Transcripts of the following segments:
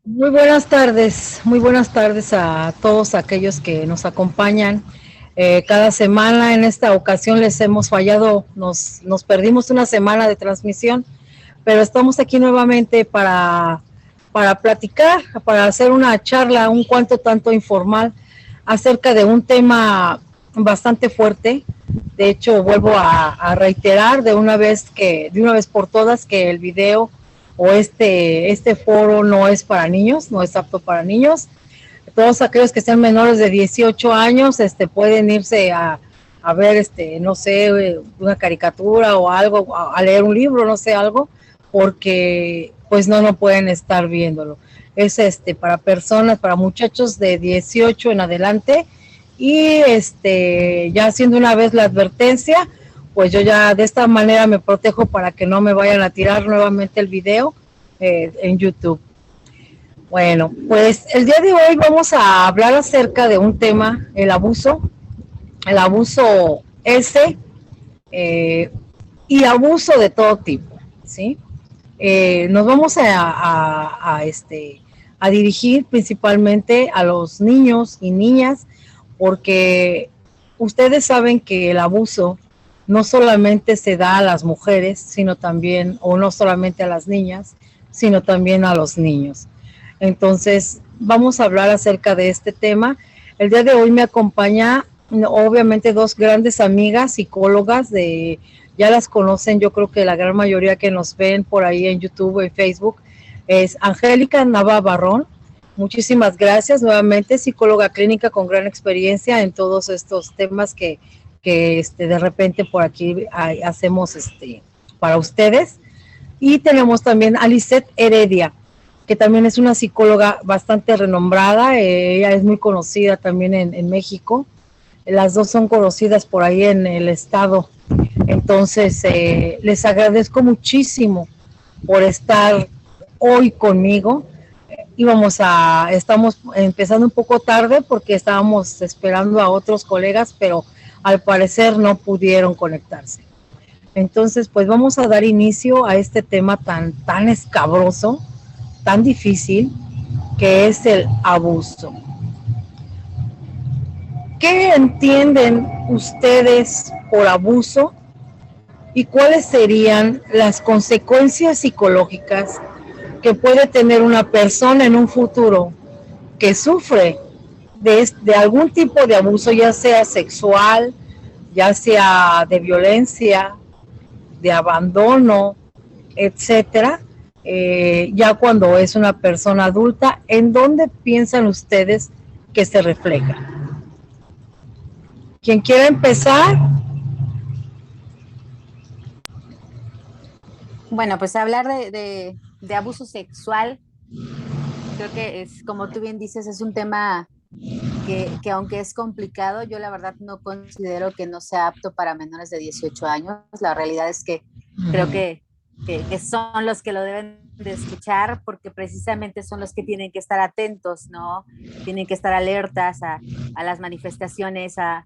Muy buenas tardes a todos aquellos que nos acompañan cada semana. En esta ocasión les hemos fallado, nos perdimos una semana de transmisión, pero estamos aquí nuevamente para platicar, para hacer una charla un cuanto tanto informal acerca de un tema bastante fuerte. De hecho, vuelvo a reiterar de una vez por todas que el video o este foro no es para niños, no es apto para niños. Todos aquellos que sean menores de 18 años pueden irse a ver, no sé, una caricatura o algo, a leer un libro, no sé, algo, porque pues no pueden estar viéndolo. Es para personas, para muchachos de 18 en adelante. Y ya haciendo una vez la advertencia, pues yo ya de esta manera me protejo para que no me vayan a tirar nuevamente el video en YouTube. Bueno, pues el día de hoy vamos a hablar acerca de un tema, el abuso eh, y abuso de todo tipo, ¿sí? Nos vamos a dirigir principalmente a los niños y niñas, porque ustedes saben que el abuso no solamente se da a las mujeres, sino también, o no solamente a las niñas, sino también a los niños. Entonces, vamos a hablar acerca de este tema. El día de hoy me acompaña, obviamente, dos grandes amigas, psicólogas ya las conocen, yo creo que la gran mayoría que nos ven por ahí en YouTube o en Facebook, es Angélica Nava Barrón. Muchísimas gracias nuevamente, psicóloga clínica con gran experiencia en todos estos temas que de repente por aquí hacemos para ustedes. Y tenemos también a Lisette Heredia, que también es una psicóloga bastante renombrada. Ella es muy conocida también en México. Las dos son conocidas por ahí en el estado. Entonces, les agradezco muchísimo por estar hoy conmigo. Estamos empezando un poco tarde porque estábamos esperando a otros colegas, pero al parecer no pudieron conectarse. Entonces, pues vamos a dar inicio a este tema tan escabroso, tan difícil, que es el abuso. ¿Qué entienden ustedes por abuso y cuáles serían las consecuencias psicológicas que puede tener una persona en un futuro que sufre de algún tipo de abuso, ya sea sexual, ya sea de violencia, de abandono, etcétera, ya cuando es una persona adulta? ¿En dónde piensan ustedes que se refleja? ¿Quién quiere empezar? Bueno, pues hablar de abuso sexual, creo que es, como tú bien dices, es un tema que aunque es complicado, yo la verdad no considero que no sea apto para menores de 18 años. La realidad es que creo Uh-huh. que son los que lo deben de escuchar porque precisamente son los que tienen que estar atentos, ¿no? Tienen que estar alertas a las manifestaciones, a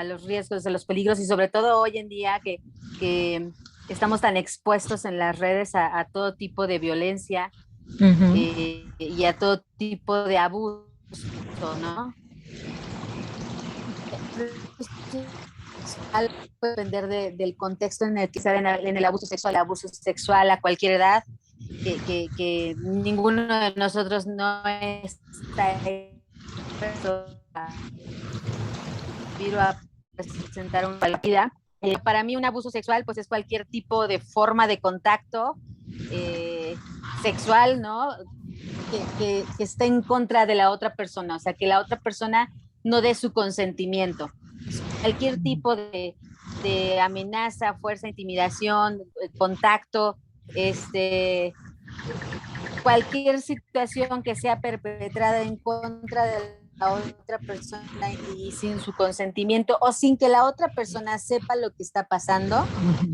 los riesgos, a los peligros y sobre todo hoy en día que estamos tan expuestos en las redes a todo tipo de violencia Uh-huh. y a todo tipo de abuso, ¿no? Puede depender del contexto en el que está en el abuso sexual a cualquier edad, que ninguno de nosotros no está debido a presentar una vida. Para mí un abuso sexual pues es cualquier tipo de forma de contacto sexual, ¿no? Que esté en contra de la otra persona, o sea, que la otra persona no dé su consentimiento. Cualquier tipo de amenaza, fuerza, intimidación, contacto, cualquier situación que sea perpetrada en contra otra persona y sin su consentimiento o sin que la otra persona sepa lo que está pasando,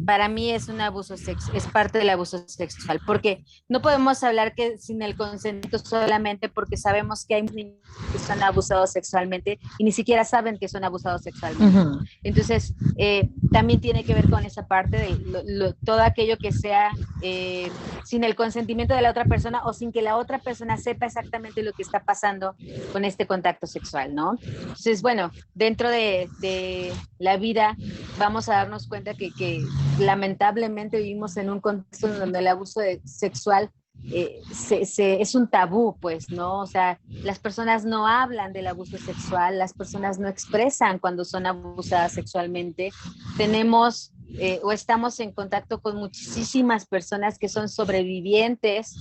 para mí es un abuso sexual, es parte del abuso sexual, porque no podemos hablar que sin el consentimiento solamente porque sabemos que hay niños que son abusados sexualmente y ni siquiera saben que son abusados sexualmente. Entonces, también tiene que ver con esa parte de todo aquello que sea sin el consentimiento de la otra persona o sin que la otra persona sepa exactamente lo que está pasando con este contacto sexual, ¿no? Entonces, bueno, dentro de la vida vamos a darnos cuenta que lamentablemente vivimos en un contexto donde el abuso sexual es un tabú, pues, ¿no? O sea, las personas no hablan del abuso sexual, las personas no expresan cuando son abusadas sexualmente. Tenemos o estamos en contacto con muchísimas personas que son sobrevivientes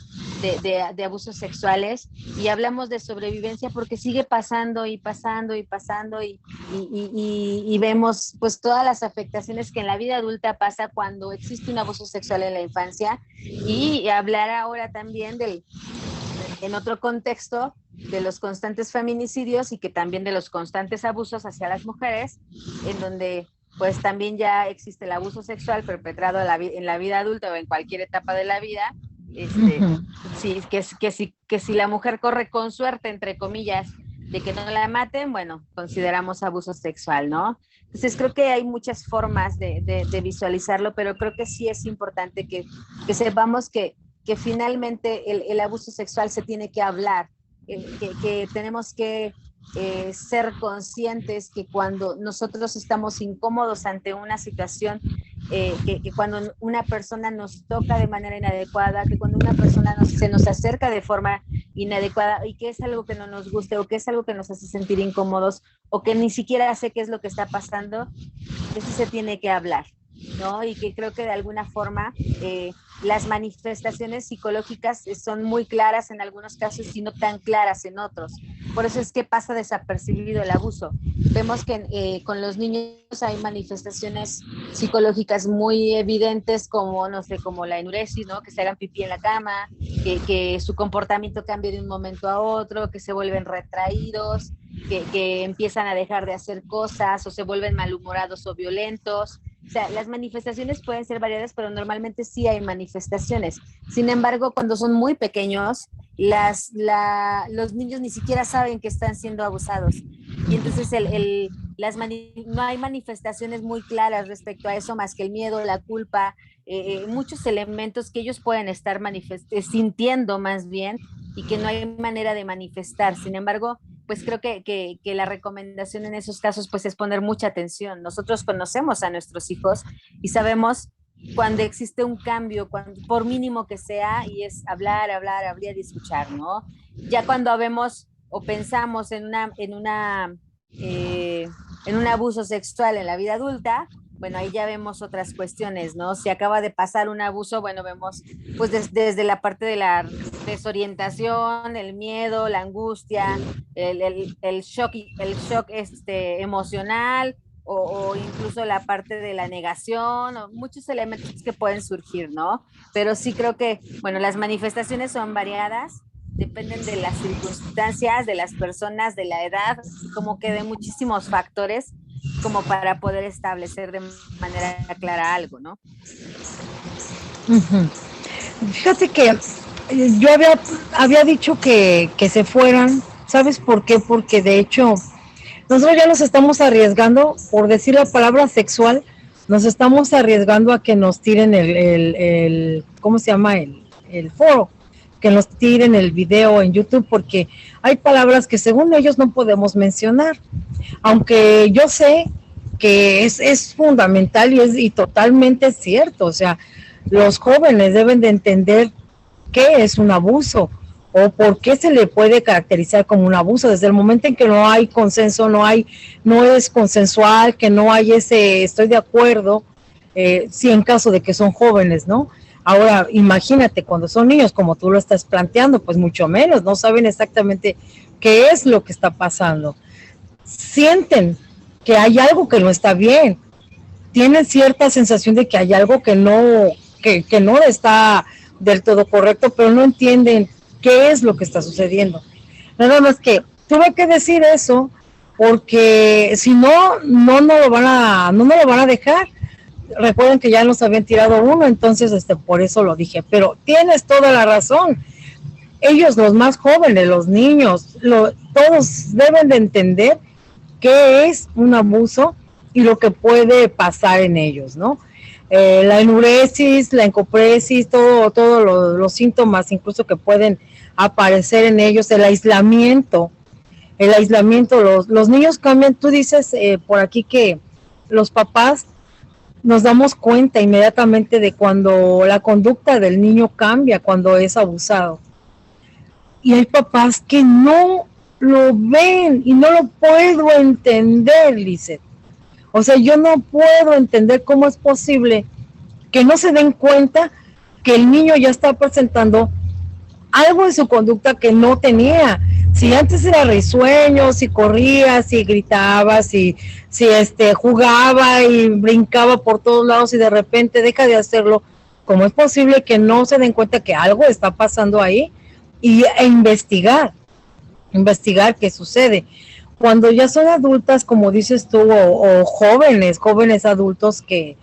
de abusos sexuales y hablamos de sobrevivencia porque sigue pasando y pasando y pasando y vemos pues todas las afectaciones que en la vida adulta pasa cuando existe un abuso sexual en la infancia y hablar ahora también en otro contexto de los constantes feminicidios y que también de los constantes abusos hacia las mujeres, en donde pues también ya existe el abuso sexual perpetrado en la vida adulta o en cualquier etapa de la vida. Sí, que si la mujer corre con suerte, entre comillas, de que no la maten, bueno, consideramos abuso sexual, ¿no? Entonces creo que hay muchas formas de visualizarlo, pero creo que sí es importante que sepamos que finalmente el abuso sexual se tiene que hablar, que tenemos que ser conscientes que cuando nosotros estamos incómodos ante una situación, que cuando una persona nos toca de manera inadecuada, que cuando una persona se nos acerca de forma inadecuada y que es algo que no nos guste o que es algo que nos hace sentir incómodos o que ni siquiera sé qué es lo que está pasando, eso se tiene que hablar, ¿no? Y que creo que de alguna forma las manifestaciones psicológicas son muy claras en algunos casos y no tan claras en otros. Por eso es que pasa desapercibido el abuso. Vemos que con los niños hay manifestaciones psicológicas muy evidentes como, no sé, como la enuresis, ¿no? Que se hagan pipí en la cama, que su comportamiento cambie de un momento a otro, que se vuelven retraídos, que empiezan a dejar de hacer cosas o se vuelven malhumorados o violentos. O sea, las manifestaciones pueden ser variadas, pero normalmente sí hay manifestaciones. Sin embargo, cuando son muy pequeños, los niños ni siquiera saben que están siendo abusados. Y entonces no hay manifestaciones muy claras respecto a eso, más que el miedo, la culpa, muchos elementos que ellos pueden estar sintiendo más bien y que no hay manera de manifestar. Sin embargo, pues creo que la recomendación en esos casos pues es poner mucha atención. Nosotros conocemos a nuestros hijos y sabemos cuando existe un cambio, por mínimo que sea, y es hablar y escuchar, ¿no? Ya cuando vemos o pensamos en un abuso sexual en la vida adulta, bueno, ahí ya vemos otras cuestiones, ¿no? Si acaba de pasar un abuso, bueno, vemos pues desde la parte de la desorientación, el miedo, la angustia, el shock emocional o incluso la parte de la negación, o muchos elementos que pueden surgir, ¿no? Pero sí creo que, bueno, las manifestaciones son variadas, dependen de las circunstancias, de las personas, de la edad, como que de muchísimos factores como para poder establecer de manera clara algo, ¿no? Fíjate que yo había dicho que se fueran, ¿sabes por qué? Porque de hecho nosotros ya nos estamos arriesgando, por decir la palabra sexual, nos estamos arriesgando a que nos tiren el ¿cómo se llama? El foro, que nos tiren el video en YouTube, porque hay palabras que según ellos no podemos mencionar, aunque yo sé que es fundamental y totalmente cierto. O sea, los jóvenes deben de entender qué es un abuso o por qué se le puede caracterizar como un abuso. Desde el momento en que no hay consenso, no es consensual, que no hay ese estoy de acuerdo, sí, en caso de que son jóvenes, ¿no? Ahora, imagínate, cuando son niños, como tú lo estás planteando, pues mucho menos, no saben exactamente qué es lo que está pasando. Sienten que hay algo que no está bien, tienen cierta sensación de que hay algo que no está del todo correcto, pero no entienden qué es lo que está sucediendo. Nada más que tuve que decir eso porque si no, no nos lo van a dejar. Recuerden que ya nos habían tirado uno, entonces por eso lo dije, pero tienes toda la razón. Ellos, los más jóvenes, los niños, todos deben de entender qué es un abuso y lo que puede pasar en ellos, ¿no? La enuresis, la encopresis, todos los síntomas incluso que pueden aparecer en ellos, el aislamiento, los niños cambian. Tú dices por aquí que los papás nos damos cuenta inmediatamente de cuando la conducta del niño cambia, cuando es abusado. Y hay papás que no lo ven y no lo puedo entender, Lizeth. O sea, yo no puedo entender cómo es posible que no se den cuenta que el niño ya está presentando algo en su conducta que no tenía. Si antes era risueño, si corría, si gritaba, si jugaba y brincaba por todos lados y de repente deja de hacerlo, ¿cómo es posible que no se den cuenta que algo está pasando ahí? E investigar qué sucede. Cuando ya son adultas, como dices tú, o jóvenes adultos que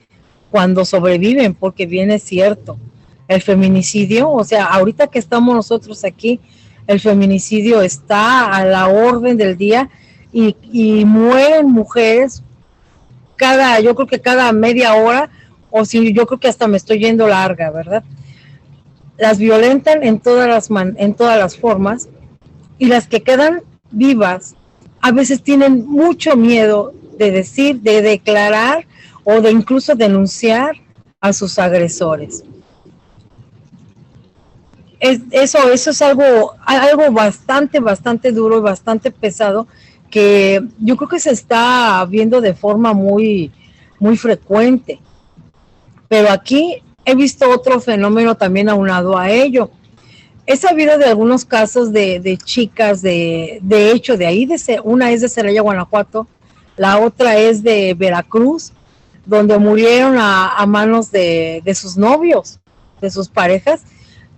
cuando sobreviven, porque bien es cierto, el feminicidio, o sea, ahorita que estamos nosotros aquí, el feminicidio está a la orden del día y mueren mujeres yo creo que cada media hora, o si yo creo que hasta me estoy yendo larga, ¿verdad? Las violentan en todas las formas, y las que quedan vivas a veces tienen mucho miedo de decir, de declarar o de incluso denunciar a sus agresores. Eso es algo bastante duro y bastante pesado, que yo creo que se está viendo de forma muy frecuente. Pero aquí he visto otro fenómeno también aunado a ello. He sabido de algunos casos de chicas, de hecho, de ahí, una es de Celaya, Guanajuato, la otra es de Veracruz, donde murieron a manos de sus novios, de sus parejas,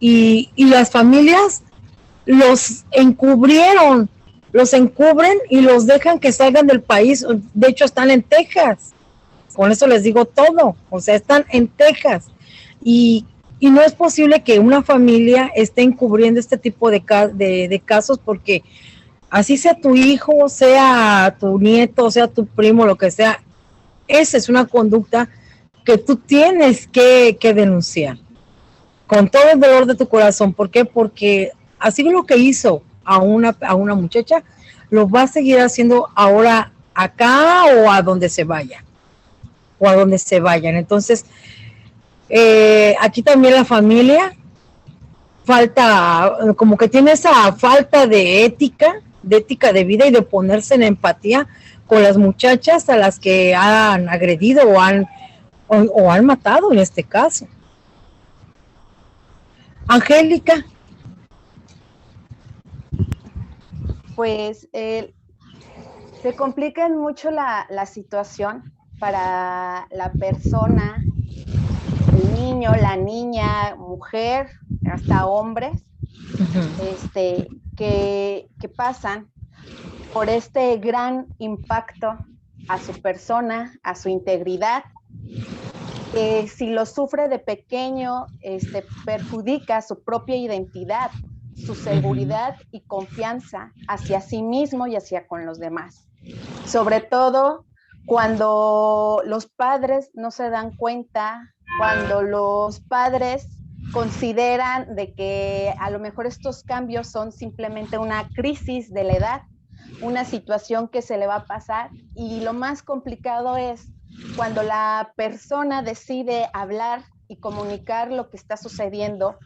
y las familias los encubren y los dejan que salgan del país. De hecho, están en Texas. Con eso les digo todo. O sea, están en Texas. Y no es posible que una familia esté encubriendo este tipo de casos, porque así sea tu hijo, sea tu nieto, sea tu primo, lo que sea, esa es una conducta que tú tienes que denunciar con todo el dolor de tu corazón. ¿Por qué? Porque así lo que hizo a una muchacha, lo va a seguir haciendo ahora acá o a donde se vayan. Entonces, aquí también la familia como que tiene esa falta de ética de vida y de ponerse en empatía con las muchachas a las que han agredido o han matado en este caso. Angélica. Pues se complica mucho la situación para la persona, el niño, la niña, mujer, hasta hombres, que pasan por este gran impacto a su persona, a su integridad. Si lo sufre de pequeño, perjudica su propia identidad, su seguridad y confianza hacia sí mismo y hacia con los demás. Sobre todo cuando los padres no se dan cuenta, cuando los padres consideran de que a lo mejor estos cambios son simplemente una crisis de la edad, una situación que se le va a pasar. Y lo más complicado es cuando la persona decide hablar y comunicar lo que está sucediendo,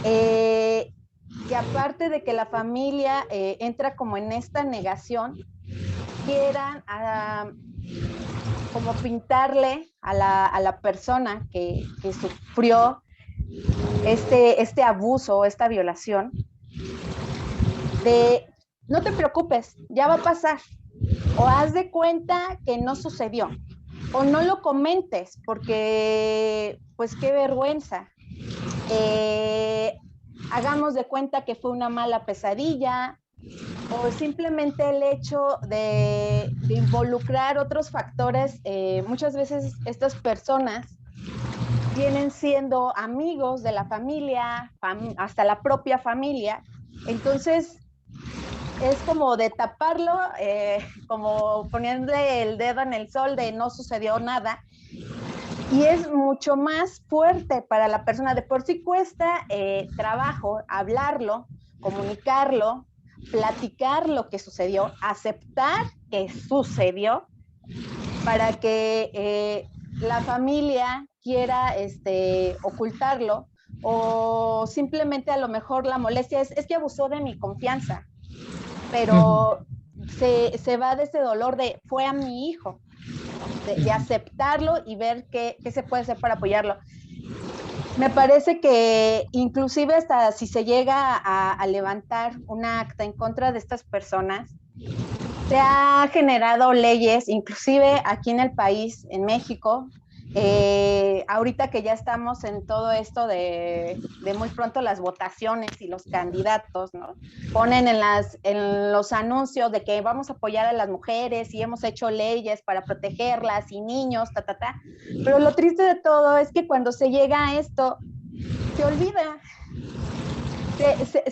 y aparte de que la familia entra como en esta negación, quieran como pintarle a la persona que sufrió este abuso, esta violación, de no te preocupes, ya va a pasar, o haz de cuenta que no sucedió, o no lo comentes porque pues qué vergüenza, hagamos de cuenta que fue una mala pesadilla, o simplemente el hecho de involucrar otros factores. Muchas veces estas personas vienen siendo amigos de la familia, hasta la propia familia. Entonces, es como de taparlo, como poniéndole el dedo en el sol de no sucedió nada. Y es mucho más fuerte para la persona. De por sí cuesta trabajo hablarlo, comunicarlo, platicar lo que sucedió, aceptar que sucedió, para que la familia quiera ocultarlo, o simplemente a lo mejor la molestia es que abusó de mi confianza, pero se va de ese dolor de fue a mi hijo, de aceptarlo y ver qué se puede hacer para apoyarlo. Me parece que inclusive hasta si se llega a levantar un acta en contra de estas personas, se ha generado leyes, inclusive aquí en el país, en México, ahorita que ya estamos en todo esto de muy pronto las votaciones y los candidatos, ¿no? Ponen en los anuncios de que vamos a apoyar a las mujeres y hemos hecho leyes para protegerlas y niños, Pero lo triste de todo es que cuando se llega a esto, se olvida.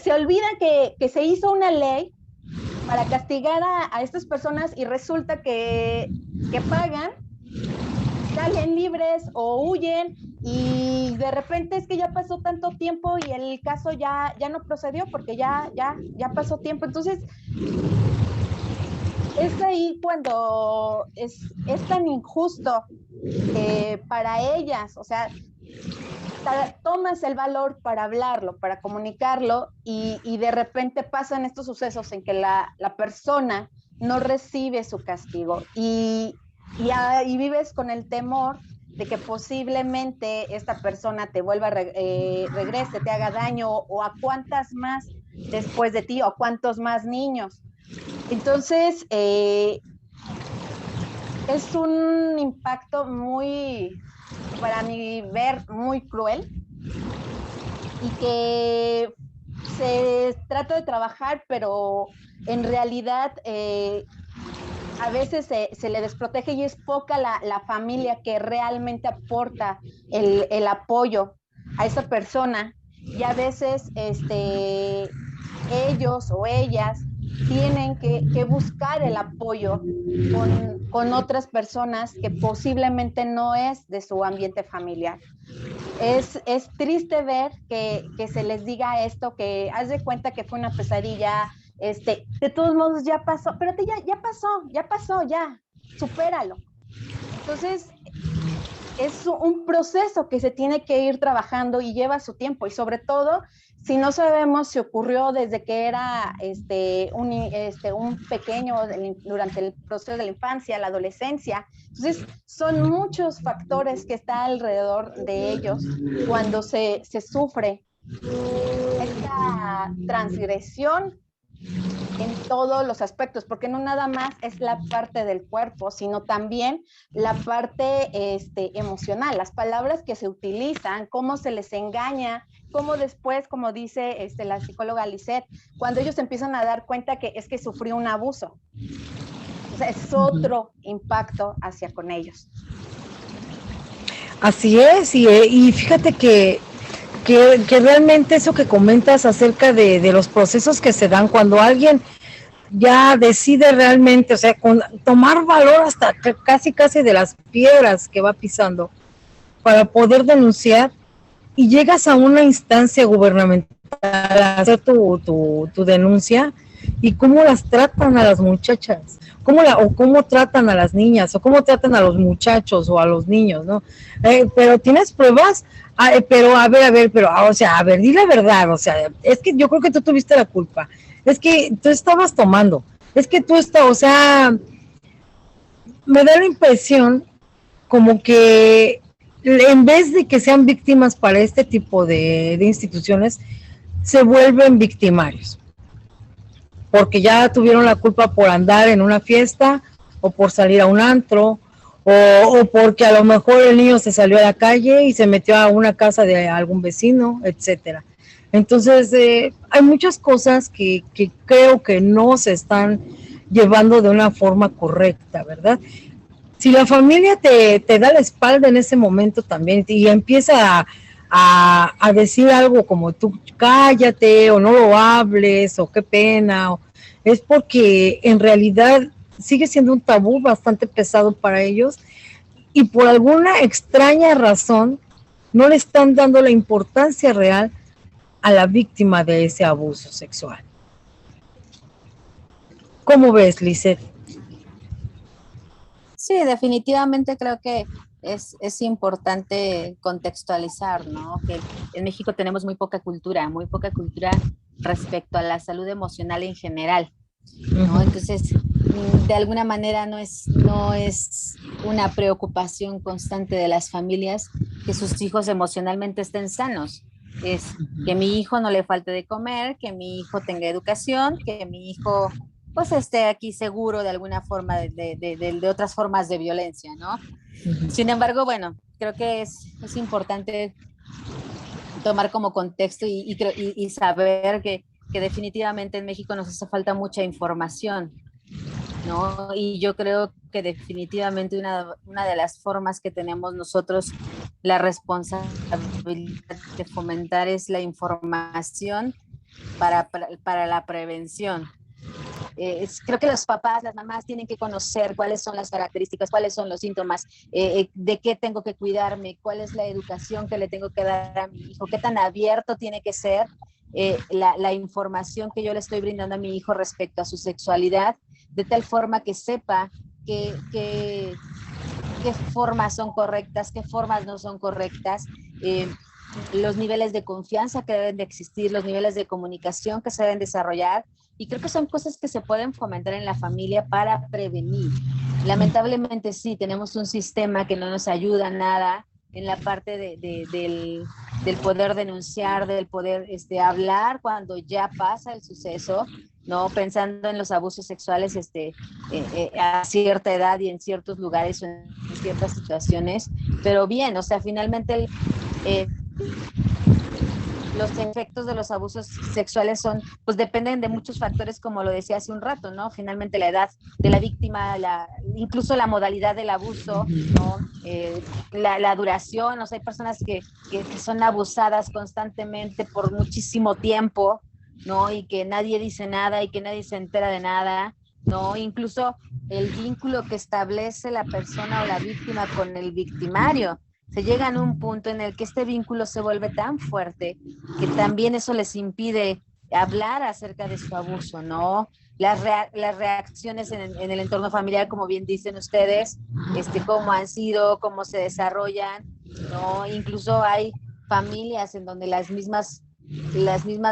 Se olvida que se hizo una ley para castigar a estas personas y resulta que pagan, salen libres o huyen, y de repente es que ya pasó tanto tiempo y el caso ya no procedió porque ya pasó tiempo. Entonces, es ahí cuando es tan injusto para ellas. O sea, tomas el valor para hablarlo, para comunicarlo, y de repente pasan estos sucesos en que la persona no recibe su castigo y vives con el temor de que posiblemente esta persona te vuelva, regrese, te haga daño, o a cuántas más después de ti, o a cuántos más niños. Entonces, es un impacto muy, para mi ver, muy cruel, y que se trata de trabajar, pero en realidad a veces se le desprotege, y es poca la familia que realmente aporta el apoyo a esa persona, y a veces ellos o ellas tienen que buscar el apoyo con otras personas que posiblemente no es de su ambiente familiar. Es triste ver que se les diga esto, que haz de cuenta que fue una pesadilla, de todos modos ya pasó, pero ya pasó, supéralo. Entonces, es un proceso que se tiene que ir trabajando y lleva su tiempo, y sobre todo si no sabemos si ocurrió desde que era un pequeño, durante el proceso de la infancia, la adolescencia. Entonces, son muchos factores que están alrededor de ellos cuando se sufre esta transgresión en todos los aspectos, porque no nada más es la parte del cuerpo, sino también la parte emocional, las palabras que se utilizan, cómo se les engaña, cómo después, como dice la psicóloga Lisette, cuando ellos empiezan a dar cuenta que es que sufrió un abuso. O sea, es otro impacto hacia con ellos. Así es, y fíjate que realmente eso que comentas acerca de los procesos que se dan cuando alguien ya decide realmente, o sea, tomar valor hasta casi de las piedras que va pisando para poder denunciar, y llegas a una instancia gubernamental a hacer tu denuncia, y cómo las tratan a las muchachas, cómo tratan a las niñas, o cómo tratan a los muchachos o a los niños, ¿no? Pero tienes pruebas, pero a ver, o sea, a ver, di la verdad, o sea, es que yo creo que tú tuviste la culpa, es que tú estabas tomando, es que tú estás, o sea, me da la impresión como que en vez de que sean víctimas para este tipo de instituciones, se vuelven victimarios, porque ya tuvieron la culpa por andar en una fiesta, o por salir a un antro, o porque a lo mejor el niño se salió a la calle y se metió a una casa de algún vecino, etcétera. Entonces, hay muchas cosas que creo que no se están llevando de una forma correcta, ¿verdad? Si la familia te da la espalda en ese momento también y empieza a decir algo como tú cállate o no lo hables o qué pena, es porque en realidad sigue siendo un tabú bastante pesado para ellos y por alguna extraña razón no le están dando la importancia real a la víctima de ese abuso sexual. ¿Cómo ves, Lizeth? Sí, definitivamente creo que es importante contextualizar, ¿no? Que en México tenemos muy poca cultura respecto a la salud emocional en general, ¿no? Entonces, de alguna manera no es una preocupación constante de las familias que sus hijos emocionalmente estén sanos. Es que mi hijo no le falte de comer, que mi hijo tenga educación, que mi hijo pues esté aquí seguro de alguna forma de otras formas de violencia, ¿no? Sin embargo, bueno, creo que es importante tomar como contexto y saber que definitivamente en México nos hace falta mucha información, ¿no? Y yo creo que definitivamente una de las formas que tenemos nosotros la responsabilidad de fomentar es la información para la prevención. Creo que los papás, las mamás tienen que conocer cuáles son las características, cuáles son los síntomas, de qué tengo que cuidarme, cuál es la educación que le tengo que dar a mi hijo, qué tan abierto tiene que ser la información que yo le estoy brindando a mi hijo respecto a su sexualidad, de tal forma que sepa qué formas son correctas, qué formas no son correctas, los niveles de confianza que deben de existir, los niveles de comunicación que se deben desarrollar, y creo que son cosas que se pueden fomentar en la familia para prevenir. Lamentablemente sí, tenemos un sistema que no nos ayuda nada en la parte del poder denunciar, del poder hablar cuando ya pasa el suceso, ¿no? Pensando en los abusos sexuales a cierta edad y en ciertos lugares o en ciertas situaciones, pero bien, o sea, finalmente los efectos de los abusos sexuales pues dependen de muchos factores, como lo decía hace un rato, ¿no? Finalmente la edad de la víctima, incluso la modalidad del abuso, ¿no? La duración, o sea, hay personas que son abusadas constantemente por muchísimo tiempo, ¿no? Y que nadie dice nada y que nadie se entera de nada, ¿no? Incluso el vínculo que establece la persona o la víctima con el victimario. Se llega a un punto en el que este vínculo se vuelve tan fuerte que también eso les impide hablar acerca de su abuso, ¿no? Las reacciones en el entorno familiar, como bien dicen ustedes, cómo han sido, cómo se desarrollan, ¿no? Incluso hay familias en donde las mismas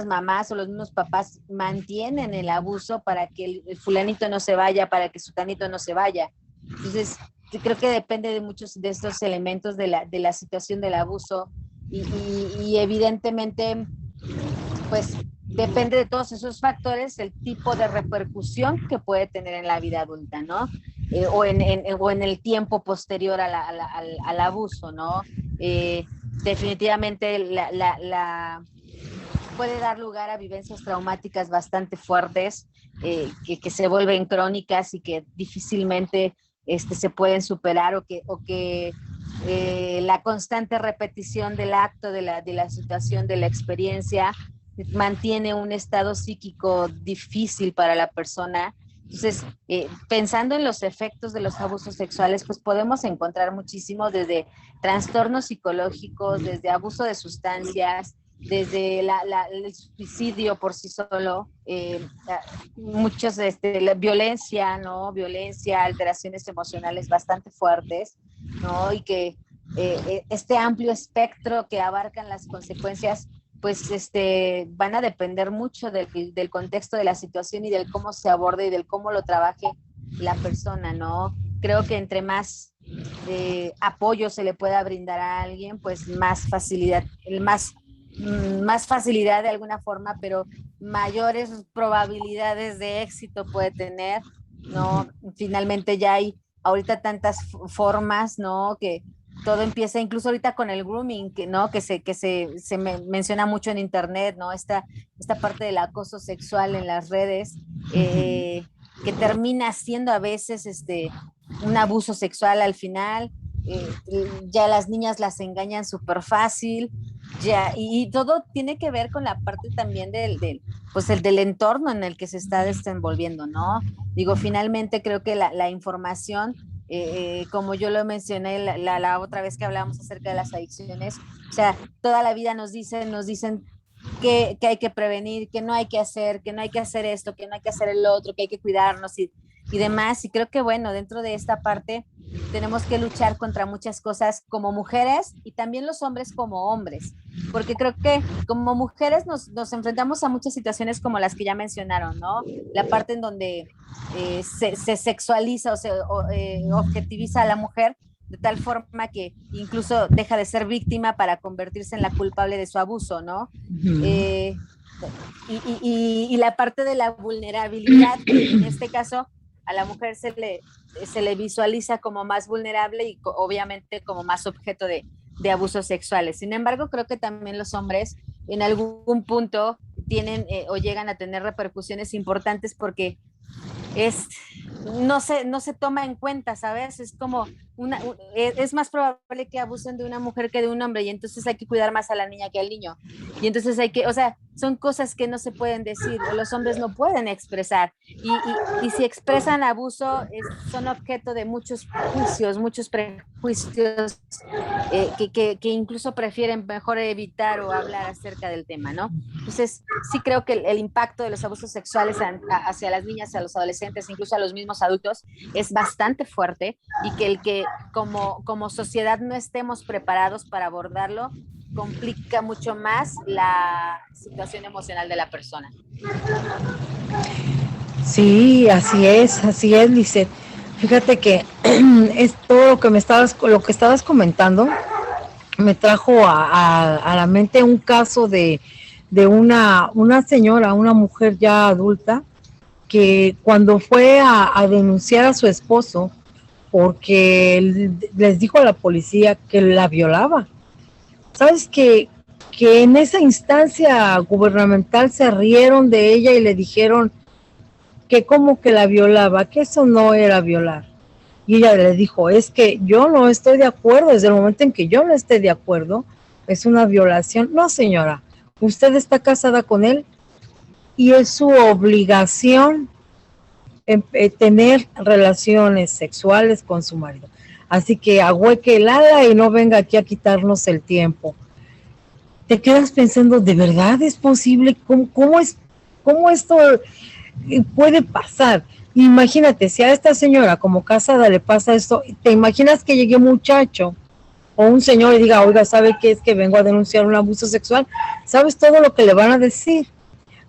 mamás o los mismos papás mantienen el abuso para que el fulanito no se vaya, para que su tanito no se vaya. Entonces, creo que depende de muchos de estos elementos de la situación del abuso y evidentemente, pues depende de todos esos factores el tipo de repercusión que puede tener en la vida adulta, ¿no? O en el tiempo posterior al abuso, ¿no? Definitivamente puede dar lugar a vivencias traumáticas bastante fuertes que se vuelven crónicas y que difícilmente se pueden superar o que la constante repetición del acto, de la situación, de la experiencia, mantiene un estado psíquico difícil para la persona. Entonces, pensando en los efectos de los abusos sexuales, pues podemos encontrar muchísimo desde trastornos psicológicos, desde abuso de sustancias, desde el suicidio por sí solo, muchos, la violencia, ¿no? Violencia, alteraciones emocionales bastante fuertes, ¿no? Y que este amplio espectro que abarcan las consecuencias, pues van a depender mucho del contexto de la situación y del cómo se aborde y del cómo lo trabaje la persona, ¿no? Creo que entre más apoyo se le pueda brindar a alguien, pues más facilidad, más facilidad de alguna forma, pero mayores probabilidades de éxito puede tener, ¿no? Finalmente ya hay ahorita tantas formas, ¿no? Que todo empieza, incluso ahorita con el grooming, ¿no? Que se menciona mucho en internet, ¿no? Esta parte del acoso sexual en las redes, que termina siendo a veces un abuso sexual al final. Ya las niñas las engañan súper fácil, ya, y todo tiene que ver con la parte también pues del entorno en el que se está desenvolviendo, ¿no? Digo, finalmente creo que la información, como yo lo mencioné la otra vez que hablábamos acerca de las adicciones, o sea, toda la vida nos dicen que hay que prevenir, que no hay que hacer, que no hay que hacer esto, que no hay que hacer el otro, que hay que cuidarnos y demás. Y creo que, bueno, dentro de esta parte tenemos que luchar contra muchas cosas como mujeres y también los hombres como hombres, porque creo que como mujeres nos enfrentamos a muchas situaciones como las que ya mencionaron, ¿no? La parte en donde se sexualiza o objetiviza a la mujer de tal forma que incluso deja de ser víctima para convertirse en la culpable de su abuso, ¿no? Eh, y la parte de la vulnerabilidad, que en este caso a la mujer se le visualiza como más vulnerable y obviamente como más objeto de abusos sexuales. Sin embargo, creo que también los hombres en algún punto tienen o llegan a tener repercusiones importantes porque no se toma en cuenta, ¿sabes? Es como es más probable que abusen de una mujer que de un hombre y entonces hay que cuidar más a la niña que al niño. Y entonces o sea, son cosas que no se pueden decir, los hombres no pueden expresar. Y si expresan abuso, son objeto de muchos juicios, muchos prejuicios que incluso prefieren mejor evitar o hablar acerca del tema, ¿no? Entonces, sí creo que el impacto de los abusos sexuales hacia las niñas, a los adolescentes, incluso a los mismos adultos, es bastante fuerte y que el que como sociedad no estemos preparados para abordarlo complica mucho más la situación emocional de la persona. Sí, así es, Lisette. Fíjate que es todo lo que estabas comentando, me trajo a la mente un caso de una señora, una mujer ya adulta, que cuando fue a denunciar a su esposo, porque les dijo a la policía que la violaba. ¿Sabes que en esa instancia gubernamental se rieron de ella y le dijeron que como que la violaba, que eso no era violar? Y ella le dijo, es que yo no estoy de acuerdo, desde el momento en que yo no esté de acuerdo, es una violación. No, señora, usted está casada con él y es su obligación tener relaciones sexuales con su marido. Así que ahueque el ala y no venga aquí a quitarnos el tiempo. Te quedas pensando, ¿de verdad es posible? ¿Cómo esto puede pasar? Imagínate, si a esta señora como casada le pasa esto, ¿te imaginas que llegue un muchacho o un señor y diga, oiga, ¿sabe qué es que vengo a denunciar un abuso sexual? ¿Sabes todo lo que le van a decir?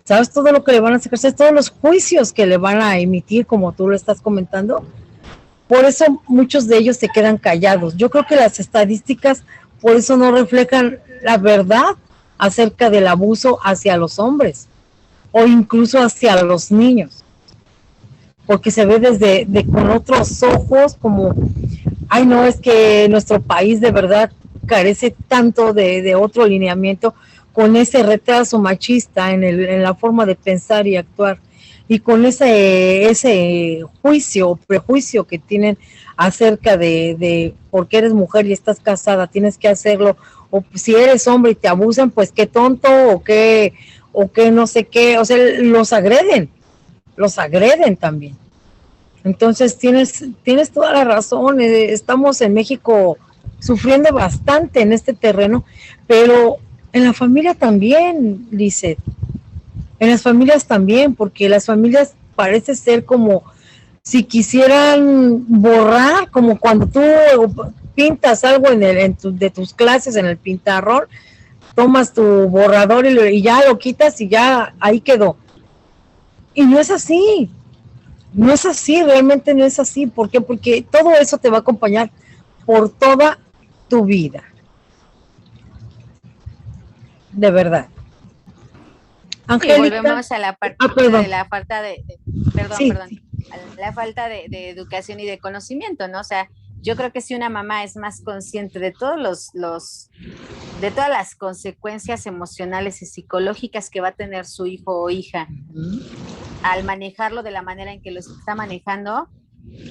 ¿Sabes todo lo que le van a hacer? ¿Sabes todos los juicios que le van a emitir, como tú lo estás comentando? Por eso muchos de ellos se quedan callados. Yo creo que las estadísticas por eso no reflejan la verdad acerca del abuso hacia los hombres o incluso hacia los niños, porque se ve con otros ojos como, ay no, es que nuestro país de verdad carece tanto de otro lineamiento, con ese retraso machista en la forma de pensar y actuar, y con ese juicio o prejuicio que tienen acerca de porque eres mujer y estás casada, tienes que hacerlo, o si eres hombre y te abusan, pues qué tonto, o qué no sé qué, o sea, los agreden también. Entonces tienes toda la razón, estamos en México sufriendo bastante en este terreno, pero en la familia también, Lizeth, en las familias también, porque las familias parece ser como si quisieran borrar, como cuando tú pintas algo de tus clases en el pintarrón, tomas tu borrador y ya lo quitas y ya ahí quedó. Y no es así. No es así, realmente no es así. ¿Por qué? Porque todo eso te va a acompañar por toda tu vida. De verdad. Angélica. Y volvemos a la parte de la falta perdón, sí. a la falta de educación y de conocimiento, ¿no? O sea, yo creo que si una mamá es más consciente de todos de todas las consecuencias emocionales y psicológicas que va a tener su hijo o hija al manejarlo de la manera en que lo está manejando,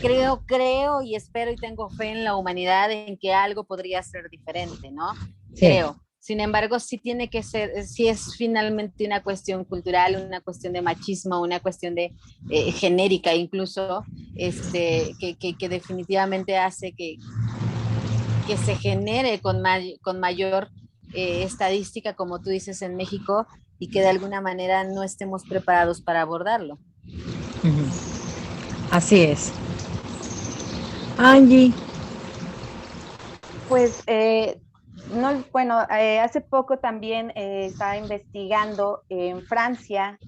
creo y espero y tengo fe en la humanidad en que algo podría ser diferente, ¿no? Sí. Creo. Sin embargo, sí tiene que ser, sí es finalmente una cuestión cultural, una cuestión de machismo, una cuestión de genérica incluso, que definitivamente hace que se genere con mayor estadística, como tú dices, en México, y que de alguna manera no estemos preparados para abordarlo. Así es. Angie. Pues, no, bueno, hace poco también estaba investigando en Francia,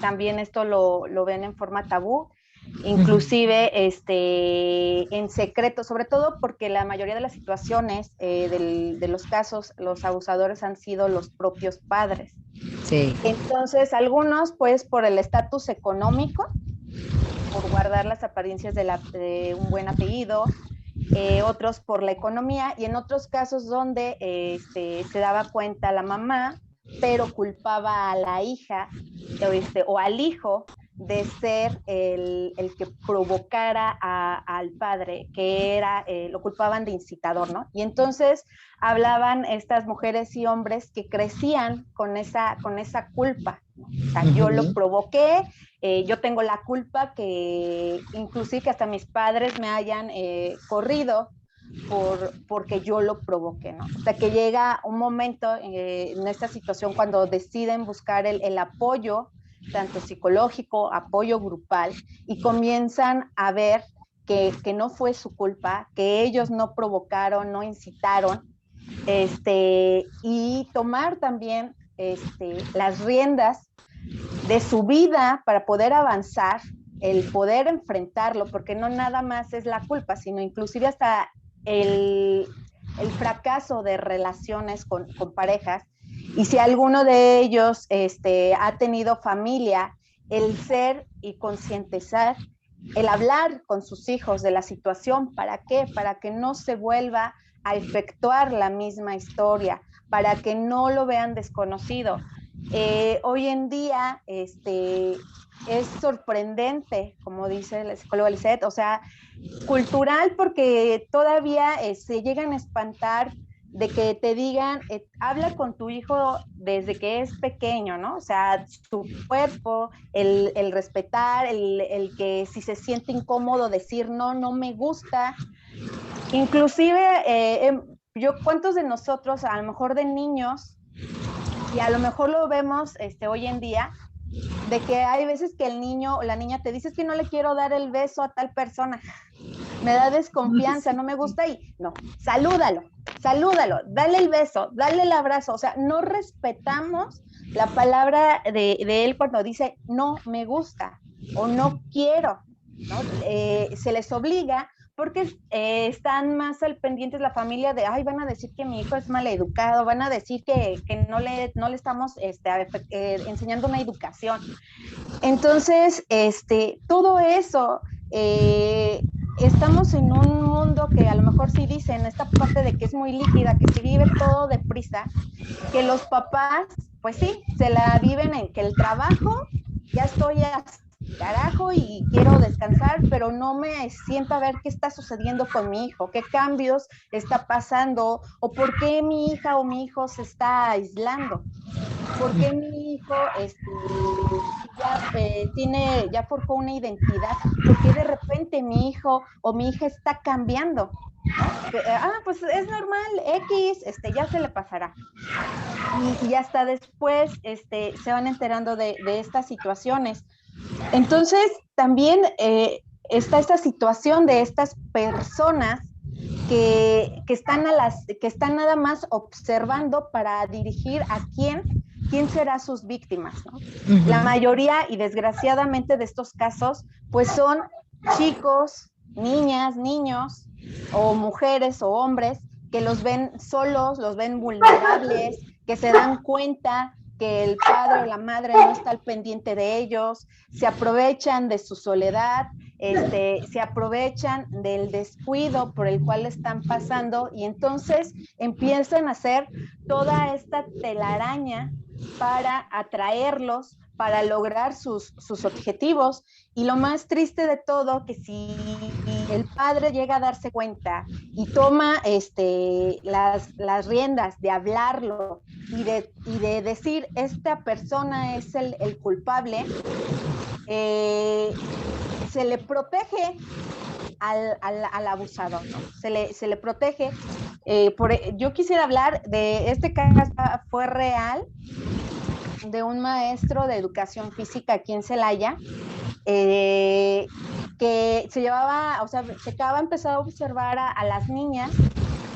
también esto lo ven en forma tabú, inclusive en secreto, sobre todo porque la mayoría de las situaciones de los casos, los abusadores han sido los propios padres. Sí. Entonces, algunos, pues, por el estatus económico, por guardar las apariencias de un buen apellido, otros por la economía, y en otros casos donde se daba cuenta la mamá, pero culpaba a la hija o al hijo de ser el que provocara al padre, que era, lo culpaban de incitador, ¿no? Y entonces hablaban estas mujeres y hombres que crecían con esa culpa, ¿no? O sea, yo lo provoqué, yo tengo la culpa que inclusive que hasta mis padres me hayan corrido porque yo lo provoqué, ¿no? Hasta que llega un momento en esta situación cuando deciden buscar el apoyo, tanto psicológico, apoyo grupal, y comienzan a ver que no fue su culpa, que ellos no provocaron, no incitaron, y tomar también las riendas de su vida para poder avanzar, el poder enfrentarlo, porque no nada más es la culpa, sino inclusive hasta el fracaso de relaciones con parejas. Y si alguno de ellos ha tenido familia, el ser y concientizar, el hablar con sus hijos de la situación. ¿Para qué? Para que no se vuelva a efectuar la misma historia, para que no lo vean desconocido. Hoy en día es sorprendente, como dice la psicóloga Lisette, o sea, cultural, porque todavía se llegan a espantar de que te digan, habla con tu hijo desde que es pequeño, ¿no? O sea, su cuerpo, el respetar, el que si se siente incómodo decir no me gusta. Inclusive, ¿cuántos de nosotros, a lo mejor de niños, y a lo mejor lo vemos hoy en día, de que hay veces que el niño o la niña te dice, es que no le quiero dar el beso a tal persona, me da desconfianza, no me gusta, y no, salúdalo, dale el beso, dale el abrazo. O sea, no respetamos la palabra de él cuando dice no me gusta o no quiero, ¿no? Se les obliga porque están más al pendientes la familia de, ay, van a decir que mi hijo es maleducado, van a decir que no le estamos enseñando una educación. Entonces, todo eso, estamos en un mundo que a lo mejor sí dicen, esta parte de que es muy líquida, que se vive todo deprisa, que los papás, pues sí, se la viven en que el trabajo, ya estoy carajo y quiero descansar, pero no me siento a ver qué está sucediendo con mi hijo, qué cambios está pasando, o por qué mi hija o mi hijo se está aislando, por qué mi hijo ya forjó una identidad, por qué de repente mi hijo o mi hija está cambiando, ¿no? Pues es normal, X, ya se le pasará. Y hasta después se van enterando de estas situaciones. Entonces, también está esta situación de estas personas que están nada más observando para dirigir a quién será sus víctimas, ¿no? La mayoría, y desgraciadamente de estos casos, pues son chicos, niñas, niños, o mujeres o hombres que los ven solos, los ven vulnerables, que se dan cuenta que el padre o la madre no está al pendiente de ellos, se aprovechan de su soledad, se aprovechan del descuido por el cual están pasando y entonces empiezan a hacer toda esta telaraña para atraerlos, para lograr sus objetivos. Y lo más triste de todo, que si el padre llega a darse cuenta y toma las riendas de hablarlo y de decir, esta persona es el culpable, se le protege al abusador, ¿no? Se le protege. Yo quisiera hablar de este caso, fue real, de un maestro de educación física aquí en Celaya, que se llevaba, se acaba de empezar a observar a las niñas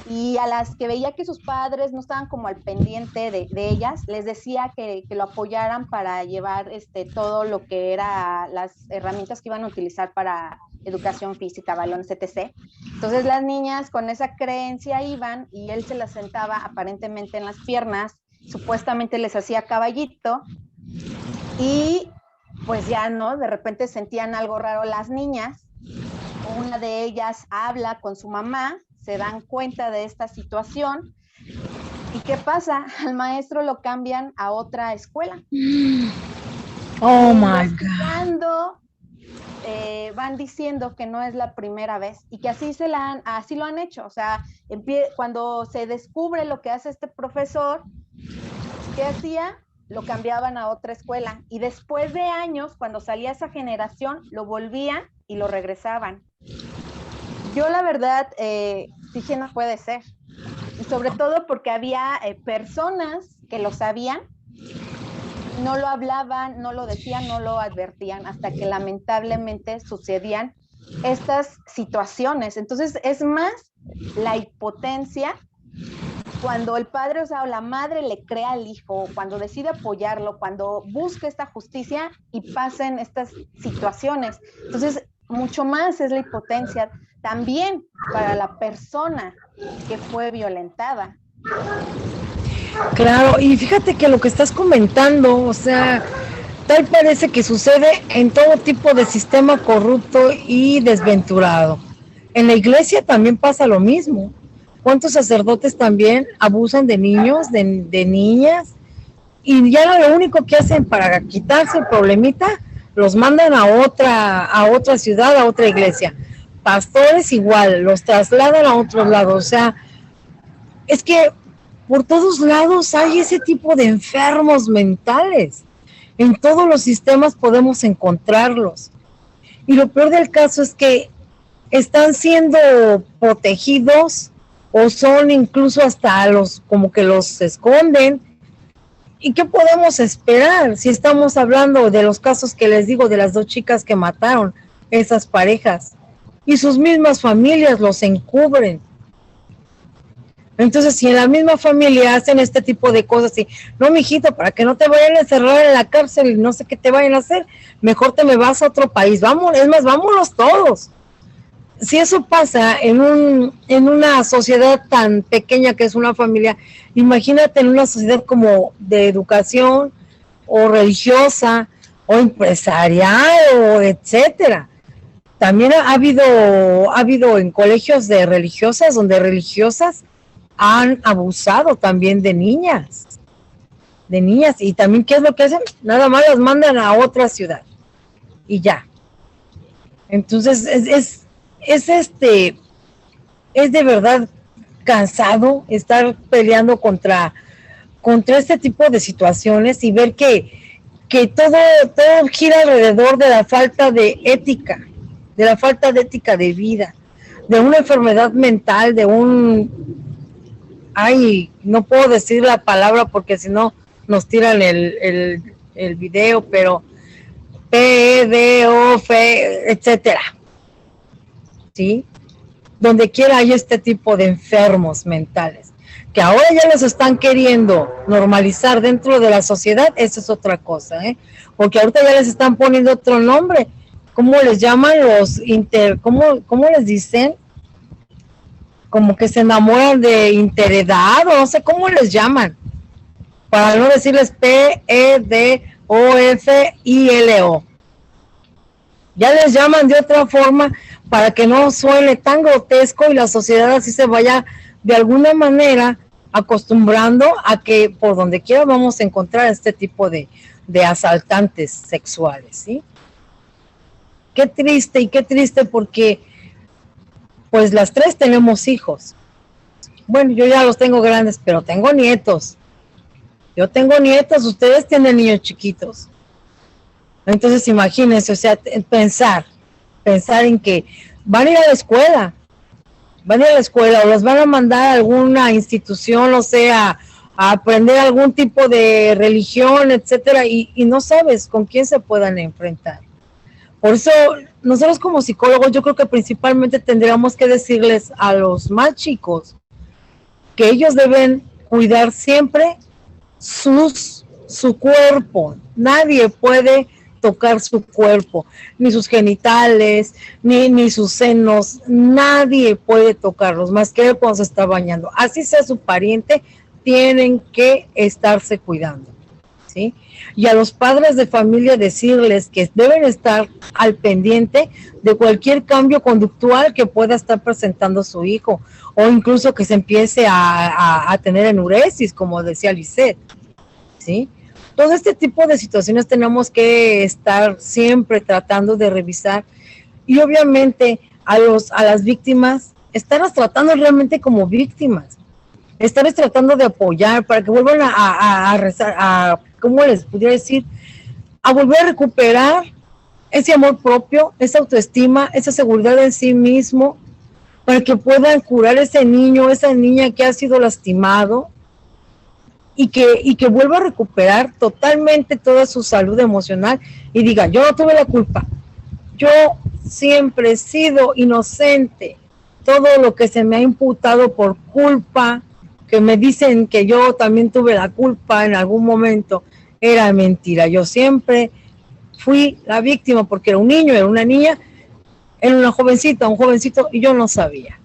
y a las que veía que sus padres no estaban como al pendiente de ellas, les decía que lo apoyaran para llevar todo lo que era las herramientas que iban a utilizar para educación física, balones, etc. Entonces las niñas con esa creencia iban y él se las sentaba aparentemente en las piernas, supuestamente les hacía caballito y pues ya, ¿no? De repente sentían algo raro las niñas. Una de ellas habla con su mamá, se dan cuenta de esta situación. ¿Y qué pasa? Al maestro lo cambian a otra escuela. Oh my God. Van diciendo que no es la primera vez y que así lo han hecho. O sea, cuando se descubre lo que hace este profesor, ¿qué hacía? Lo cambiaban a otra escuela y después de años, cuando salía esa generación, lo volvían y lo regresaban. Yo la verdad dije, no puede ser. Y sobre todo porque había personas que lo sabían, no lo hablaban, no lo decían, no lo advertían, hasta que lamentablemente sucedían estas situaciones. Entonces es más la impotencia cuando el padre, o la madre le cree al hijo, cuando decide apoyarlo, cuando busca esta justicia y pasen estas situaciones. Entonces, mucho más es la impotencia también para la persona que fue violentada. Claro, y fíjate que lo que estás comentando, tal parece que sucede en todo tipo de sistema corrupto y desventurado. En la iglesia también pasa lo mismo. ¿Cuántos sacerdotes también abusan de niños, de niñas? Y ya lo único que hacen para quitarse el problemita, los mandan a otra ciudad, a otra iglesia. Pastores igual, los trasladan a otros lados. Es que por todos lados hay ese tipo de enfermos mentales. En todos los sistemas podemos encontrarlos. Y lo peor del caso es que están siendo protegidos o son incluso hasta como que los esconden. ¿Y qué podemos esperar si estamos hablando de los casos que les digo de las 2 chicas que mataron esas parejas? Y sus mismas familias los encubren. Entonces, si en la misma familia hacen este tipo de cosas, y no, mijito, para que no te vayan a encerrar en la cárcel y no sé qué te vayan a hacer, mejor te me vas a otro país, vámonos todos. Si eso pasa en una sociedad tan pequeña que es una familia, imagínate en una sociedad como de educación o religiosa o empresarial o etcétera. También ha habido en colegios de religiosas donde religiosas han abusado también de niñas, y también ¿qué es lo que hacen? Nada más las mandan a otra ciudad y ya. Entonces es de verdad cansado estar peleando contra este tipo de situaciones y ver que todo gira alrededor de la falta de ética, de vida, de una enfermedad mental, no puedo decir la palabra porque si no nos tiran el video, pero PDO, etcétera. ¿Sí? Donde quiera hay este tipo de enfermos mentales, que ahora ya los están queriendo normalizar dentro de la sociedad. Eso es otra cosa, porque ahorita ya les están poniendo otro nombre. ¿Cómo les llaman cómo les dicen? Como que se enamoran de interedad, o no sé cómo les llaman. para no decirles pedofilo. Ya les llaman de otra forma para que no suene tan grotesco y la sociedad así se vaya de alguna manera acostumbrando a que por donde quiera vamos a encontrar este tipo de asaltantes sexuales, ¿sí? Qué triste porque pues las tres tenemos hijos. Bueno, yo ya los tengo grandes, pero tengo nietos. Yo tengo nietos, ustedes tienen niños chiquitos. Entonces imagínense, o sea, pensar en que van a ir a la escuela o los van a mandar a alguna institución, o sea, a aprender algún tipo de religión, etcétera, y no sabes con quién se puedan enfrentar. Por eso, nosotros como psicólogos, yo creo que principalmente tendríamos que decirles a los más chicos que ellos deben cuidar siempre su cuerpo. Nadie puede tocar su cuerpo, ni sus genitales, ni sus senos, nadie puede tocarlos, más que él cuando se está bañando. Así sea su pariente, tienen que estarse cuidando, ¿sí? Y a los padres de familia decirles que deben estar al pendiente de cualquier cambio conductual que pueda estar presentando su hijo, o incluso que se empiece a tener enuresis, como decía Lisette, ¿sí? Todo este tipo de situaciones tenemos que estar siempre tratando de revisar, y obviamente a las víctimas, estarlas tratando realmente como víctimas, estarles tratando de apoyar para que vuelvan a ¿cómo les pudiera decir? A volver a recuperar ese amor propio, esa autoestima, esa seguridad en sí mismo, para que puedan curar ese niño, esa niña que ha sido lastimado, y que vuelva a recuperar totalmente toda su salud emocional y diga, yo no tuve la culpa, yo siempre he sido inocente, todo lo que se me ha imputado por culpa, que me dicen que yo también tuve la culpa en algún momento, era mentira. Yo siempre fui la víctima porque era un niño, era una niña, era una jovencita, un jovencito, y yo no sabía.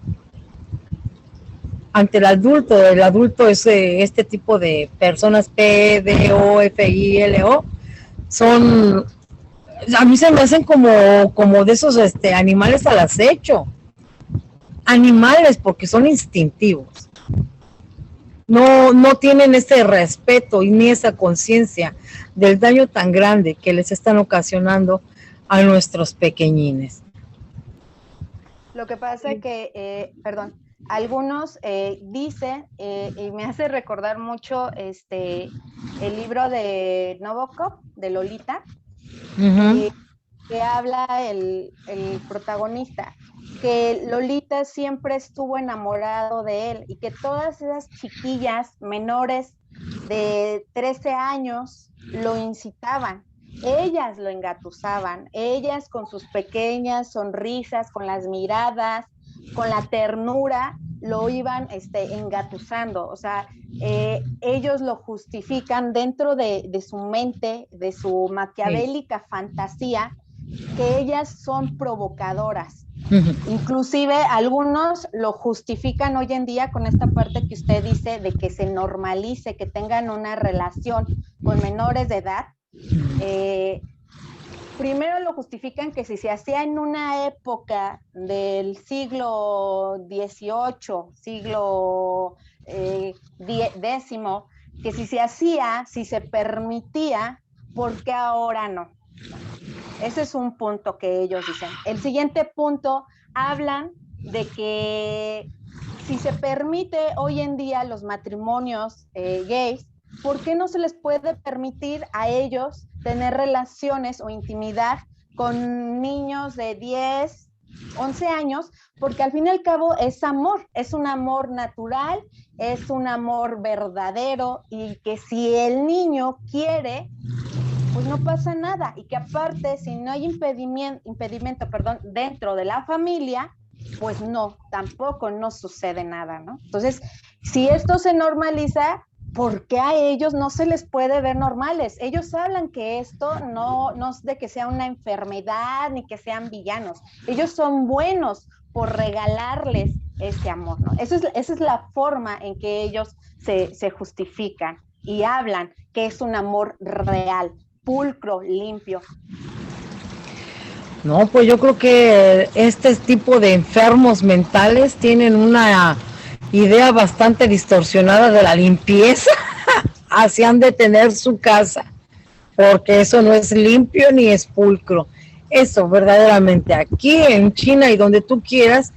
Ante el adulto es este tipo de personas pedofilo, son, a mí se me hacen como de esos animales al acecho, animales porque son instintivos, no tienen ese respeto y ni esa conciencia del daño tan grande que les están ocasionando a nuestros pequeñines. Lo que pasa es que, algunos dicen, y me hace recordar mucho el libro de Nabokov, de Lolita, que habla el protagonista, que Lolita siempre estuvo enamorado de él y que todas esas chiquillas menores de 13 años lo incitaban. Ellas lo engatusaban, ellas con sus pequeñas sonrisas, con las miradas, con la ternura, lo iban engatusando. O sea, ellos lo justifican dentro de su mente, de su maquiavélica fantasía, que ellas son provocadoras. Inclusive algunos lo justifican hoy en día con esta parte que usted dice de que se normalice, que tengan una relación con menores de edad. Primero lo justifican que si se hacía en una época del siglo XVIII, siglo X, que si se hacía, si se permitía, ¿por qué ahora no? Ese es un punto que ellos dicen. El siguiente punto, hablan de que si se permite hoy en día los matrimonios gays, ¿por qué no se les puede permitir a ellos tener relaciones o intimidad con niños de 10, 11 años? Porque al fin y al cabo es amor, es un amor natural, es un amor verdadero, y que si el niño quiere, pues no pasa nada, y que aparte, si no hay impedimento, dentro de la familia, pues no, tampoco no sucede nada, ¿no? Entonces, si esto se normaliza, ¿por qué a ellos no se les puede ver normales? Ellos hablan que esto no es de que sea una enfermedad ni que sean villanos. Ellos son buenos por regalarles ese amor, ¿no? Esa es la forma en que ellos se justifican. y hablan que es un amor real, pulcro, limpio. No, pues yo creo que este tipo de enfermos mentales tienen una idea bastante distorsionada de la limpieza. Así han de tener su casa, porque eso no es limpio ni es pulcro. Eso verdaderamente aquí en China y donde tú quieras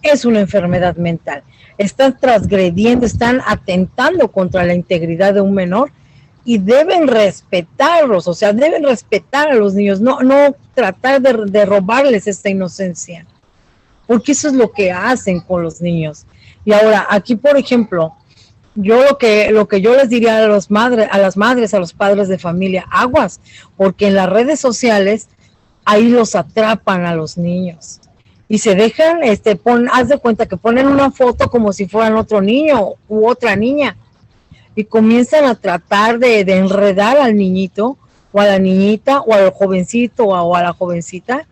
es una enfermedad mental. Están transgrediendo, están atentando contra la integridad de un menor y deben respetarlos, o sea, deben respetar a los niños, no tratar de robarles esta inocencia, porque eso es lo que hacen con los niños. Y ahora, aquí, por ejemplo, yo lo que yo les diría a las madres, a los padres de familia, aguas, porque en las redes sociales ahí los atrapan a los niños y se dejan, haz de cuenta que ponen una foto como si fueran otro niño u otra niña y comienzan a tratar de enredar al niñito o a la niñita o al jovencito o a la jovencita,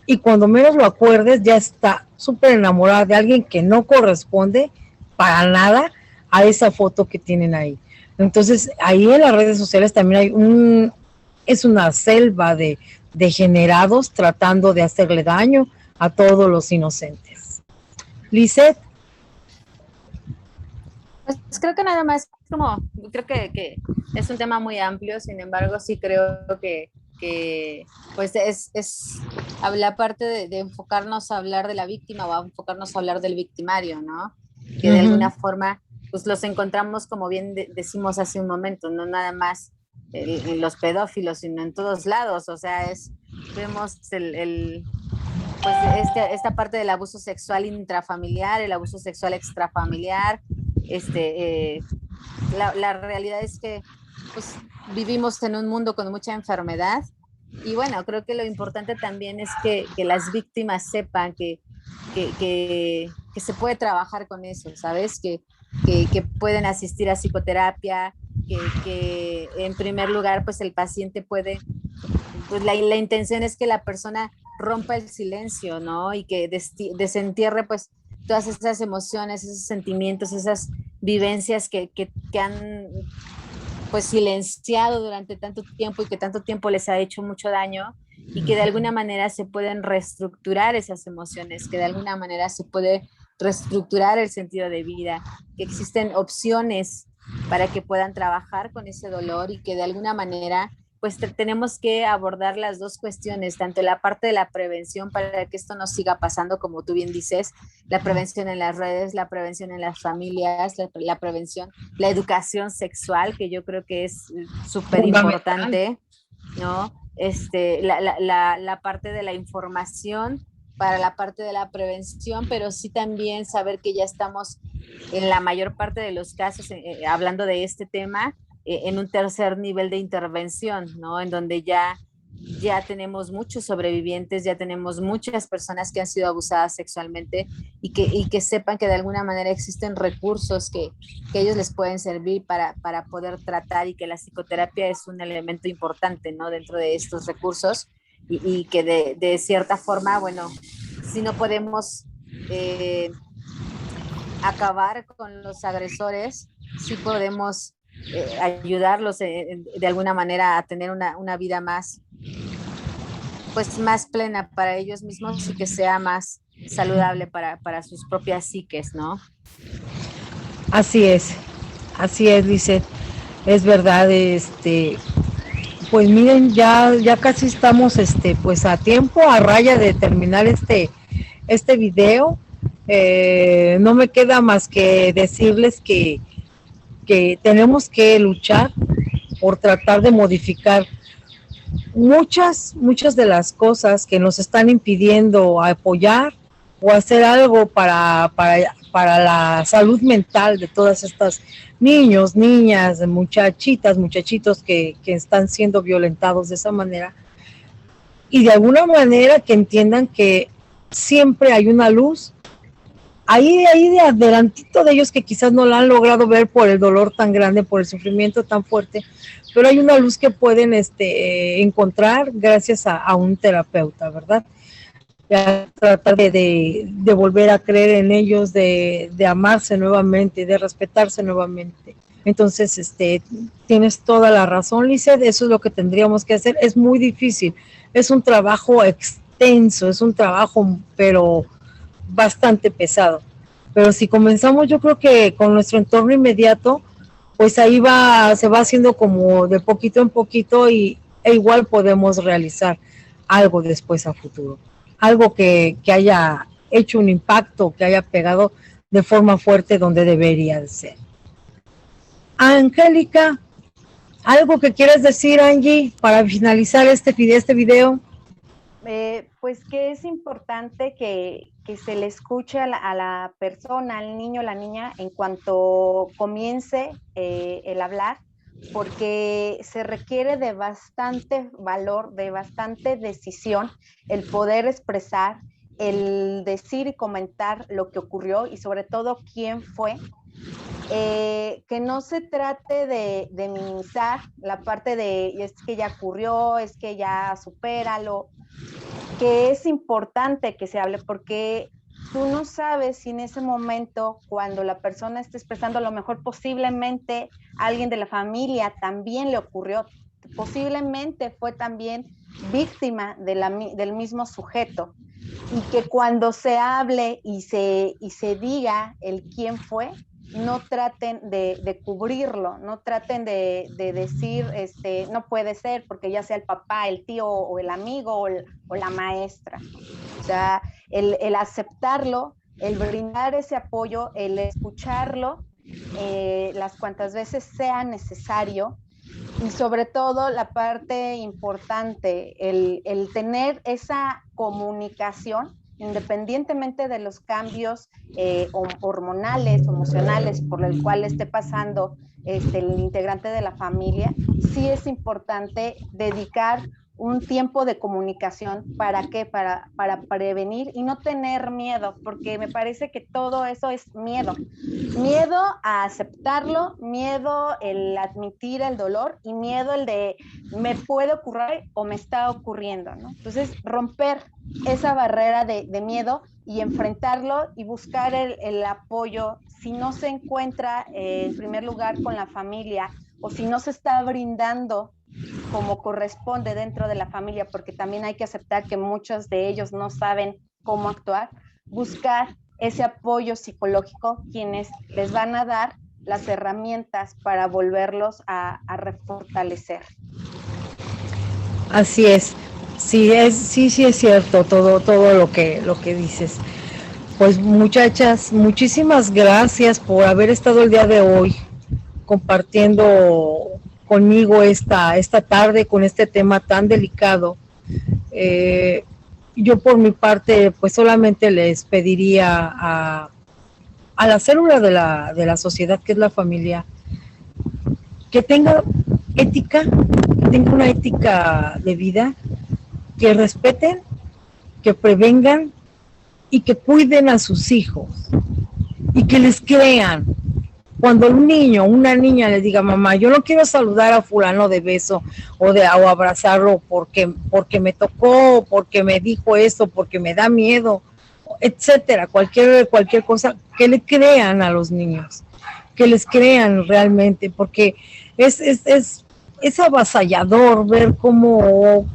y cuando menos lo acuerdes ya está súper enamorada de alguien que no corresponde para nada a esa foto que tienen ahí. Entonces ahí en las redes sociales también hay es una selva de degenerados tratando de hacerle daño a todos los inocentes. Lisette. Pues creo que nada más, creo que es un tema muy amplio, sin embargo sí creo que pues es la parte de enfocarnos a hablar de la víctima o a enfocarnos a hablar del victimario, ¿no? Que de alguna forma pues los encontramos, como bien decimos hace un momento, no nada más en los pedófilos, sino en todos lados, o sea, vemos pues esta parte del abuso sexual intrafamiliar, el abuso sexual extrafamiliar. La realidad es que pues, vivimos en un mundo con mucha enfermedad y bueno, creo que lo importante también es que las víctimas sepan que se puede trabajar con eso, ¿sabes? Que pueden asistir a psicoterapia, que en primer lugar pues el paciente puede, pues la intención es que la persona rompa el silencio, ¿no? Y que desentierre pues todas esas emociones, esos sentimientos, esas vivencias que han pues silenciado durante tanto tiempo y que tanto tiempo les ha hecho mucho daño, y que de alguna manera se pueden reestructurar esas emociones, que de alguna manera se puede reestructurar el sentido de vida, que existen opciones para que puedan trabajar con ese dolor y que de alguna manera pues tenemos que abordar las dos cuestiones, tanto la parte de la prevención para que esto no siga pasando, como tú bien dices, la prevención en las redes, la prevención en las familias, la prevención, la educación sexual, que yo creo que es súper importante, ¿no? La parte de la información para la parte de la prevención, pero sí también saber que ya estamos en la mayor parte de los casos, hablando de este tema, en un tercer nivel de intervención, ¿no? En donde ya tenemos muchos sobrevivientes, ya tenemos muchas personas que han sido abusadas sexualmente y que sepan que de alguna manera existen recursos que ellos les pueden servir para poder tratar, y que la psicoterapia es un elemento importante, ¿no? Dentro de estos recursos, y que de cierta forma, bueno, si no podemos acabar con los agresores, sí podemos ayudarlos de alguna manera a tener una vida más, pues más plena para ellos mismos y que sea más saludable para sus propias psiques, ¿no? Así es, Lisette, es verdad. Pues miren, ya casi estamos pues a tiempo, a raya de terminar este video. No me queda más que decirles que tenemos que luchar por tratar de modificar muchas de las cosas que nos están impidiendo apoyar o hacer algo para la salud mental de todas estas niños, niñas, muchachitas, muchachitos que están siendo violentados de esa manera, y de alguna manera que entiendan que siempre hay una luz ahí de adelantito de ellos, que quizás no la han logrado ver por el dolor tan grande, por el sufrimiento tan fuerte, pero hay una luz que pueden encontrar gracias a un terapeuta, ¿verdad? A tratar de volver a creer en ellos, de amarse nuevamente, de respetarse nuevamente, Entonces, tienes toda la razón, Lizeth, eso es lo que tendríamos que hacer. Es muy difícil, es un trabajo extenso, es un trabajo, pero bastante pesado. Pero si comenzamos, yo creo que con nuestro entorno inmediato, pues ahí se va haciendo como de poquito en poquito e igual podemos realizar algo después a futuro. Algo que haya hecho un impacto, que haya pegado de forma fuerte donde debería de ser. Angélica, ¿algo que quieras decir, Angie, para finalizar este video? Pues que es importante que se le escuche a la persona, al niño, la niña, en cuanto comience el hablar, porque se requiere de bastante valor, de bastante decisión, el poder expresar, el decir y comentar lo que ocurrió y sobre todo quién fue. Que no se trate de minimizar la parte de es que ya ocurrió, es que ya supéralo, que es importante que se hable porque tú no sabes si en ese momento, cuando la persona está expresando, a lo mejor posiblemente a alguien de la familia también le ocurrió, posiblemente fue también víctima del mismo sujeto, y que cuando se hable y se diga el quién fue, no traten de cubrirlo, no traten de decir, no puede ser, porque ya sea el papá, el tío o el amigo o la maestra. O sea, el aceptarlo, el brindar ese apoyo, el escucharlo las cuantas veces sea necesario, y sobre todo la parte importante, el tener esa comunicación independientemente de los cambios hormonales, emocionales por el cual esté pasando el integrante de la familia. Sí es importante dedicar un tiempo de comunicación. ¿Para qué? Para prevenir y no tener miedo, porque me parece que todo eso es miedo. Miedo a aceptarlo, miedo el admitir el dolor y miedo el de me puede ocurrir o me está ocurriendo, ¿no? Entonces, romper esa barrera de miedo y enfrentarlo y buscar el apoyo. Si no se encuentra en primer lugar con la familia o si no se está brindando como corresponde dentro de la familia, porque también hay que aceptar que muchos de ellos no saben cómo actuar, buscar ese apoyo psicológico, quienes les van a dar las herramientas para volverlos a refortalecer. Así es. Sí es cierto todo lo que dices. Pues muchachas, muchísimas gracias por haber estado el día de hoy compartiendo conmigo esta tarde con este tema tan delicado. Yo por mi parte pues solamente les pediría a la célula de la sociedad, que es la familia, que tenga ética, que tenga una ética de vida, que respeten, que prevengan y que cuiden a sus hijos y que les crean. Cuando un niño, una niña le diga, mamá, yo no quiero saludar a fulano de beso o abrazarlo porque me tocó, porque me dijo esto, porque me da miedo, etcétera, cualquier cosa, que le crean a los niños, que les crean realmente, porque es avasallador ver cómo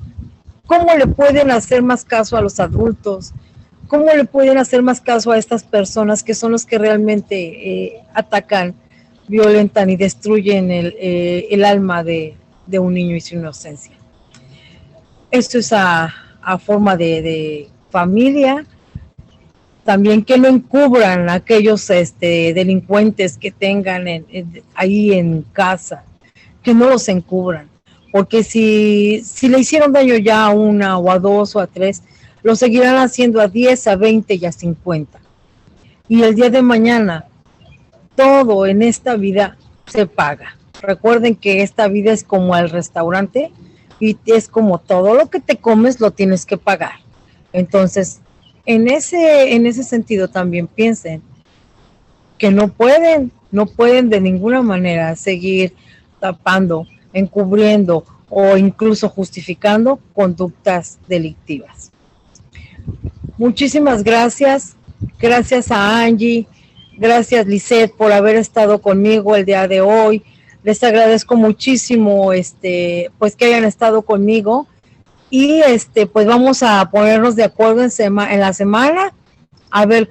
le pueden hacer más caso a los adultos, cómo le pueden hacer más caso a estas personas que son los que realmente atacan, violentan y destruyen el alma de un niño y su inocencia. Esto es a forma de familia. También que no encubran a aquellos delincuentes que tengan ahí en casa, que no los encubran, porque si le hicieron daño ya a una o a dos o a tres, lo seguirán haciendo a 10, a 20 y a 50. Y el día de mañana, todo en esta vida se paga. Recuerden que esta vida es como el restaurante y es como todo lo que te comes lo tienes que pagar. Entonces, en ese sentido también piensen que no pueden de ninguna manera seguir tapando, encubriendo o incluso justificando conductas delictivas. Muchísimas gracias a Angie, Gracias, Lisette, por haber estado conmigo el día de hoy. Les agradezco muchísimo, pues que hayan estado conmigo. Y pues vamos a ponernos de acuerdo en la semana a ver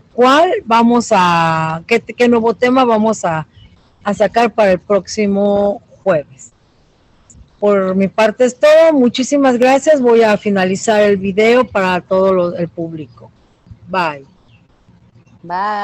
qué nuevo tema vamos a sacar para el próximo jueves. Por mi parte es todo. Muchísimas gracias. Voy a finalizar el video para todo el público. Bye. Bye.